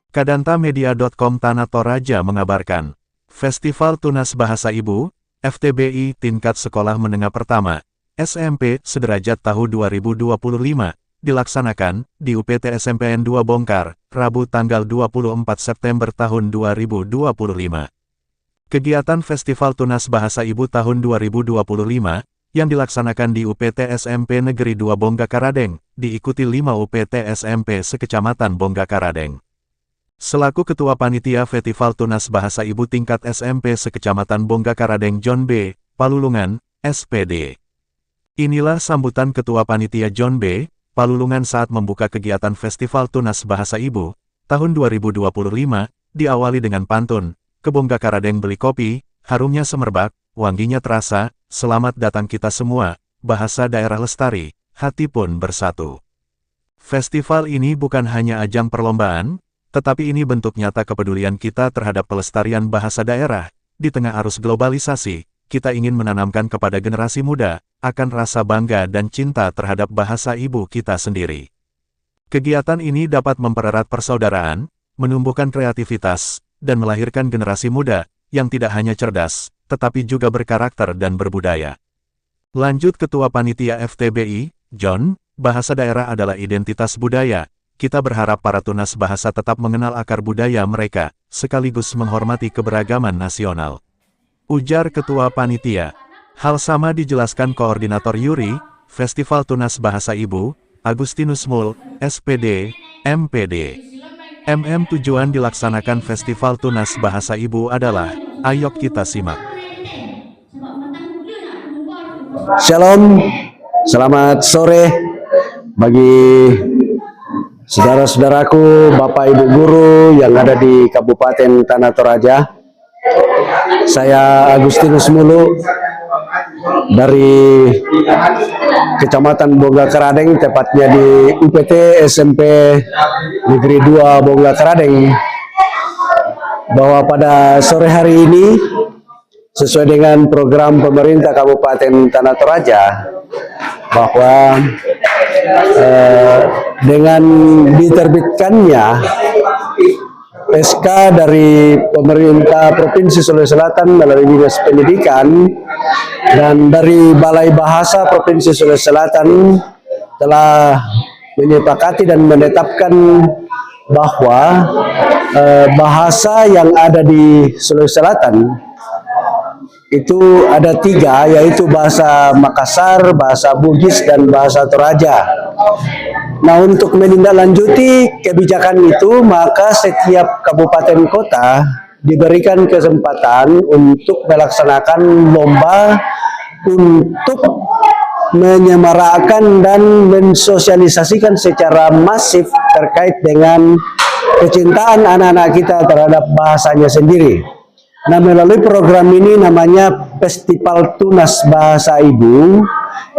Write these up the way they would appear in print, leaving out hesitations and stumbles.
Kadantamedia.com Tanah Toraja mengabarkan, Festival Tunas Bahasa Ibu, FTBI Tingkat Sekolah Menengah Pertama, SMP Sederajat tahun 2025, dilaksanakan di UPT SMPN 2 Bongkar, Rabu tanggal 24 September tahun 2025. Kegiatan Festival Tunas Bahasa Ibu tahun 2025, yang dilaksanakan di UPT SMP Negeri 2 Bongga Karadeng, diikuti 5 UPT SMP sekecamatan Bongga Karadeng. Selaku Ketua Panitia Festival Tunas Bahasa Ibu tingkat SMP sekecamatan Bongga Karadeng John B. Palulungan, SPD. Inilah sambutan Ketua Panitia John B. Palulungan saat membuka kegiatan Festival Tunas Bahasa Ibu tahun 2025, diawali dengan pantun, "Ke Bongga Karadeng beli kopi, harumnya semerbak, wanginya terasa, selamat datang kita semua, bahasa daerah lestari, hati pun bersatu." Festival ini bukan hanya ajang perlombaan, tetapi ini bentuk nyata kepedulian kita terhadap pelestarian bahasa daerah. Di tengah arus globalisasi, kita ingin menanamkan kepada generasi muda akan rasa bangga dan cinta terhadap bahasa ibu kita sendiri. Kegiatan ini dapat mempererat persaudaraan, menumbuhkan kreativitas, dan melahirkan generasi muda yang tidak hanya cerdas, tetapi juga berkarakter dan berbudaya. Lanjut Ketua Panitia FTBI, John, bahasa daerah adalah identitas budaya. Kita berharap para tunas bahasa tetap mengenal akar budaya mereka, sekaligus menghormati keberagaman nasional. Ujar Ketua Panitia. Hal sama dijelaskan Koordinator Yuri, Festival Tunas Bahasa Ibu, Agustinus Mul, SPD, MPD. Tujuan dilaksanakan Festival Tunas Bahasa Ibu adalah, ayo kita simak. Shalom, selamat sore bagi saudara-saudaraku, Bapak Ibu Guru yang ada di Kabupaten Tanah Toraja. Saya Agustinus Mulu dari Kecamatan Bongga Karadeng, tepatnya di UPT SMP Negeri 2 Bongga Karadeng, bahwa pada sore hari ini sesuai dengan program pemerintah Kabupaten Tanah Toraja, bahwa dengan diterbitkannya SK dari pemerintah Provinsi Sulawesi Selatan melalui Dinas Pendidikan dan dari Balai Bahasa Provinsi Sulawesi Selatan telah menyepakati dan menetapkan bahwa bahasa yang ada di Sulawesi Selatan itu ada 3, yaitu bahasa Makassar, bahasa Bugis, dan bahasa Toraja. Nah, untuk menindaklanjuti kebijakan itu, maka setiap kabupaten kota diberikan kesempatan untuk melaksanakan lomba untuk menyemarakkan dan mensosialisasikan secara masif terkait dengan kecintaan anak-anak kita terhadap bahasanya sendiri. Nah, melalui program ini namanya Festival Tunas Bahasa Ibu,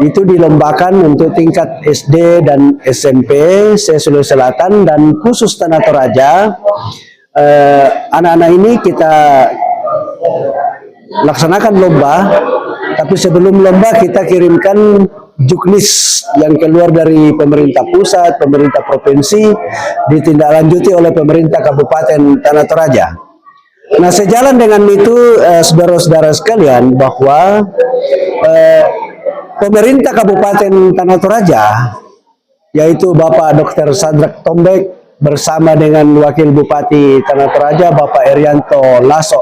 itu dilombakan untuk tingkat SD dan SMP se-Sulawesi Selatan dan khusus Tanah Toraja. Anak-anak ini kita laksanakan lomba, tapi sebelum lomba kita kirimkan juknis yang keluar dari pemerintah pusat, pemerintah provinsi, ditindaklanjuti oleh pemerintah Kabupaten Tanah Toraja. Nah, sejalan dengan itu, saudara-saudara sekalian, bahwa pemerintah Kabupaten Tanah Toraja, yaitu Bapak Dr. Sadrak Tombek bersama dengan Wakil Bupati Tanah Toraja, Bapak Erianto Lasso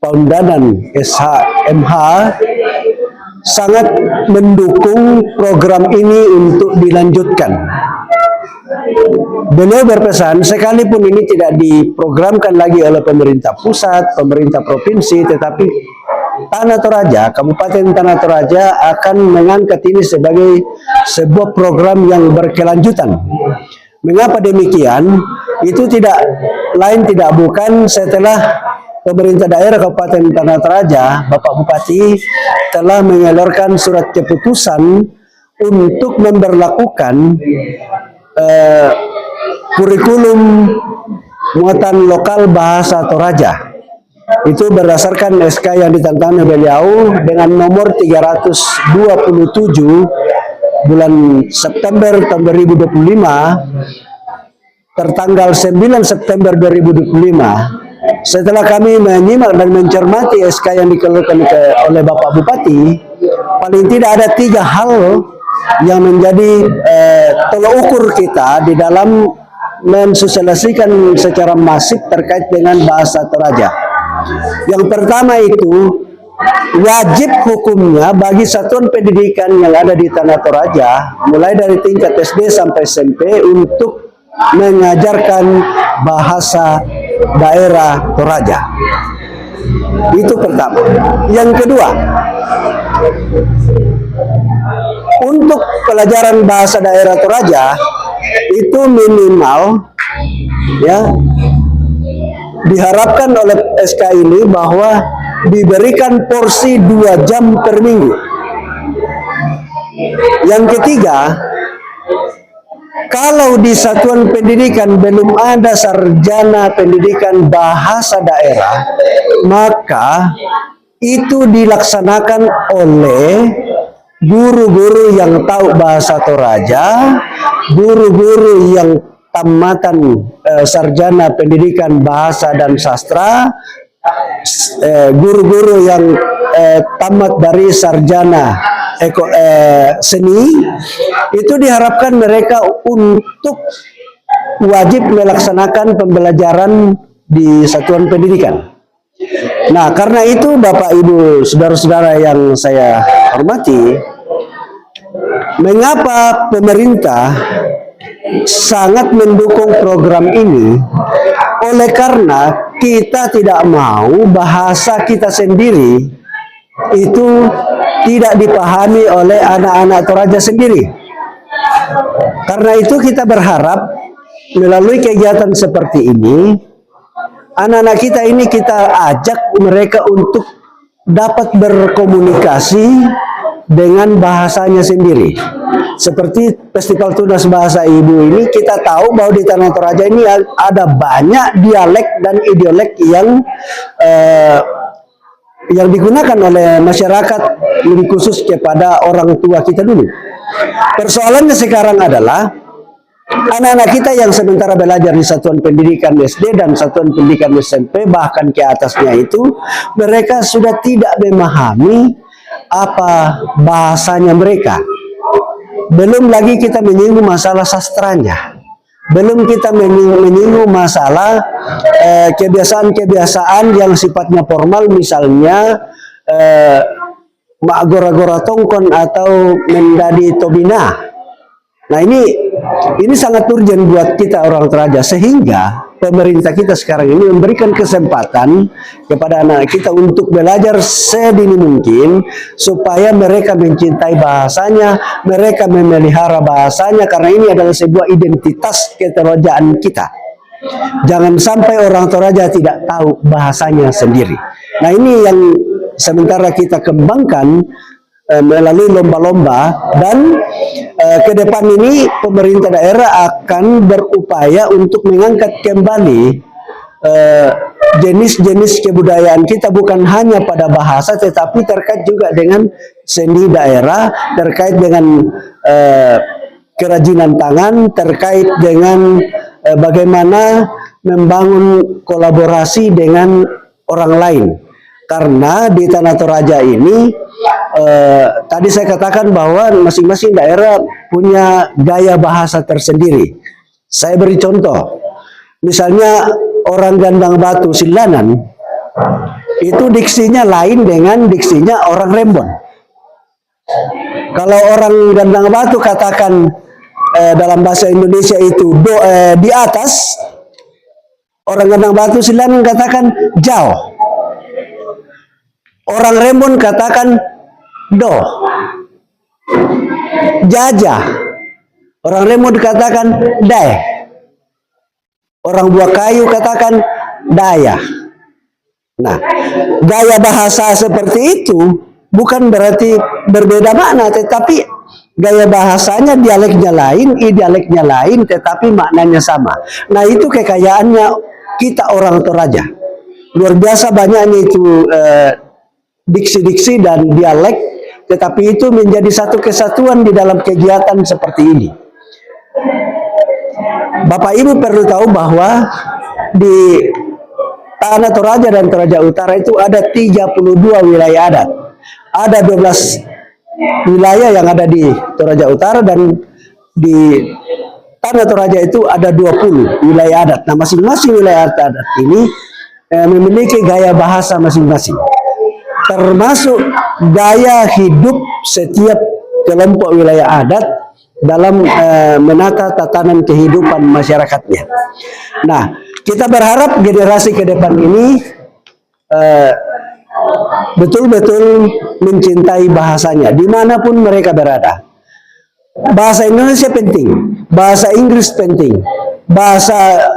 Paundanan SHMH, sangat mendukung program ini untuk dilanjutkan. Beliau berpesan, sekalipun ini tidak diprogramkan lagi oleh pemerintah pusat, pemerintah provinsi, tetapi Tanah Toraja, Kabupaten Tanah Toraja akan mengangkat ini sebagai sebuah program yang berkelanjutan. Mengapa demikian? Itu tidak lain tidak bukan setelah pemerintah daerah Kabupaten Tanah Toraja, Bapak Bupati telah mengeluarkan surat keputusan untuk memberlakukan kurikulum muatan lokal bahasa Toraja. Itu berdasarkan SK yang ditantangkan beliau dengan nomor 327 bulan September tahun 2025, tertanggal 9 September 2025, setelah kami menyimak dan mencermati SK yang dikeluarkan oleh Bapak Bupati, paling tidak ada 3 hal yang menjadi tolak ukur kita di dalam mensosialisasikan secara masif terkait dengan bahasa Toraja. Yang pertama itu, wajib hukumnya bagi satuan pendidikan yang ada di Tanah Toraja, mulai dari tingkat SD sampai SMP, untuk mengajarkan bahasa daerah Toraja. Itu pertama. Yang kedua, untuk pelajaran bahasa daerah Toraja itu minimal, ya, diharapkan oleh SK ini bahwa diberikan porsi 2 jam per minggu. Yang ketiga, kalau di satuan pendidikan belum ada sarjana pendidikan bahasa daerah, maka itu dilaksanakan oleh guru-guru yang tahu bahasa Toraja, guru-guru yang tamatan sarjana pendidikan bahasa dan sastra, guru-guru yang tamat dari sarjana seni, itu diharapkan mereka untuk wajib melaksanakan pembelajaran di satuan pendidikan. Nah, karena itu Bapak Ibu saudara-saudara yang saya hormati, mengapa pemerintah sangat mendukung program ini? Oleh karena kita tidak mau bahasa kita sendiri itu tidak dipahami oleh anak-anak Toraja sendiri. Karena itu kita berharap melalui kegiatan seperti ini, anak-anak kita ini kita ajak mereka untuk dapat berkomunikasi dengan bahasanya sendiri. Seperti Festival Tunas Bahasa Ibu ini, kita tahu bahwa di Tanah Toraja ini ada banyak dialek dan idiolek yang digunakan oleh masyarakat, lebih khusus kepada orang tua kita dulu. Persoalannya sekarang adalah anak-anak kita yang sementara belajar di satuan pendidikan SD dan satuan pendidikan SMP, bahkan ke atasnya itu, mereka sudah tidak memahami apa bahasanya mereka. Belum lagi kita menyinggung masalah sastranya. Belum kita menyinggung masalah kebiasaan-kebiasaan yang sifatnya formal, misalnya mak gora-gora tongkon atau mendadi tobina. Nah, ini sangat urgent buat kita orang Toraja, sehingga pemerintah kita sekarang ini memberikan kesempatan kepada anak kita untuk belajar sedini mungkin, supaya mereka mencintai bahasanya, mereka memelihara bahasanya, karena ini adalah sebuah identitas ketorajaan kita. Jangan sampai orang Toraja tidak tahu bahasanya sendiri. Nah, ini yang sementara kita kembangkan melalui lomba-lomba, dan ke depan ini pemerintah daerah akan berupaya untuk mengangkat kembali jenis-jenis kebudayaan kita, bukan hanya pada bahasa tetapi terkait juga dengan seni daerah, terkait dengan kerajinan tangan, terkait dengan bagaimana membangun kolaborasi dengan orang lain. Karena di Tanah Toraja ini tadi saya katakan bahwa masing-masing daerah punya gaya bahasa tersendiri. Saya beri contoh, misalnya orang Gandang Batu Silanan itu diksinya lain dengan diksinya orang Rembon. Kalau orang Gandang Batu katakan dalam bahasa Indonesia itu di atas, orang Gandang Batu Silanan katakan jauh. Orang Rembon katakan do. Jajah. Orang Rembon katakan dae. Orang Buah Kayu katakan daya. Nah, gaya bahasa seperti itu bukan berarti berbeda makna, tetapi gaya bahasanya, dialeknya lain, dialeknya lain, tetapi maknanya sama. Nah, itu kekayaannya kita orang Toraja. Luar biasa banyaknya itu diksi-diksi dan dialek, tetapi itu menjadi satu kesatuan di dalam kegiatan seperti ini. Bapak Ibu perlu tahu bahwa di Tanah Toraja dan Toraja Utara itu ada 32 wilayah adat. Ada 12 wilayah yang ada di Toraja Utara, dan di Tanah Toraja itu ada 20 wilayah adat. Nah, masing-masing wilayah adat ini memiliki gaya bahasa masing-masing, termasuk gaya hidup setiap kelompok wilayah adat dalam menata tatanan kehidupan masyarakatnya. Nah, kita berharap generasi ke depan ini betul-betul mencintai bahasanya dimanapun mereka berada. Bahasa Indonesia penting, bahasa Inggris penting, bahasa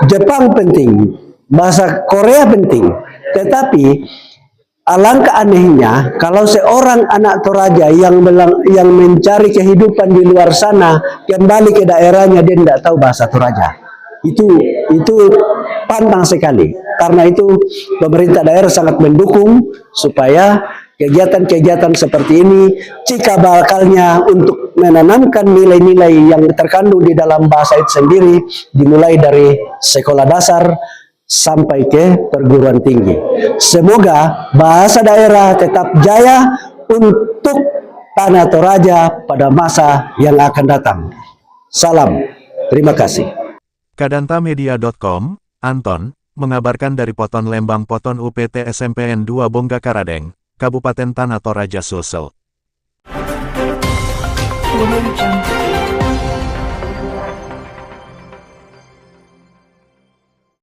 Jepang penting, bahasa Korea penting. Tetapi alangkah anehnya kalau seorang anak Toraja yang mencari kehidupan di luar sana kembali ke daerahnya dia tidak tahu bahasa Toraja. Itu pantang sekali. Karena itu pemerintah daerah sangat mendukung supaya kegiatan-kegiatan seperti ini cikal bakalnya untuk menanamkan nilai-nilai yang terkandung di dalam bahasa itu sendiri, dimulai dari sekolah dasar sampai ke perguruan tinggi. Semoga bahasa daerah tetap jaya untuk Tanah Toraja pada masa yang akan datang. Salam, terima kasih. Kadantamedia.com, Anton, mengabarkan dari Poton Lembang Poton UPT SMPN 2 Bongga Karadeng, Kabupaten Tanah Toraja Sulsel.